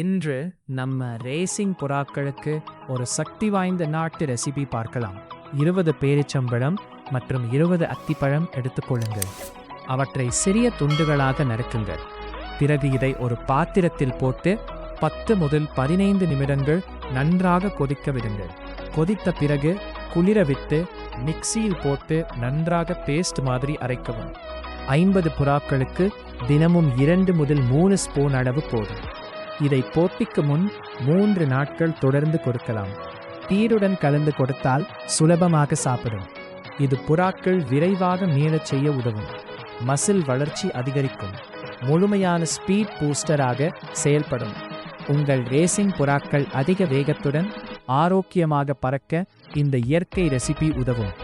இன்று நம்ம ரேசிங் புறாக்களுக்கு ஒரு சக்தி வாய்ந்த நாட்டு ரெசிபி பார்க்கலாம். 20 பேரிச்சம்பழம் மற்றும் 20 அத்திப்பழம் எடுத்துக்கொள்ளுங்கள். அவற்றை சிறிய துண்டுகளாக நறுக்குங்கள். பிறகு இதை ஒரு பாத்திரத்தில் போட்டு 10 முதல் 15 நிமிடங்கள் நன்றாக கொதிக்க விடுங்கள். கொதித்த பிறகு குளிர விட்டு மிக்சியில் போட்டு நன்றாக பேஸ்ட் மாதிரி அரைக்கவும். 50 புறாக்களுக்கு தினமும் 2 முதல் 3 ஸ்பூன் அளவு போதும். இதை போட்டிக்கு முன் 3 நாட்கள் தொடர்ந்து கொடுக்கலாம். தீருடன் கலந்து கொடுத்தால் சுலபமாக சாப்பிடும். இது புறாக்கள் விரைவாக மீளச் செய்ய உதவும். மசில் வளர்ச்சி அதிகரிக்கும். முழுமையான ஸ்பீட் பூஸ்டராக செயல்படும். உங்கள் ரேசிங் புறாக்கள் அதிக வேகத்துடன் ஆரோக்கியமாக பறக்க இந்த இயற்கை ரெசிபி உதவும்.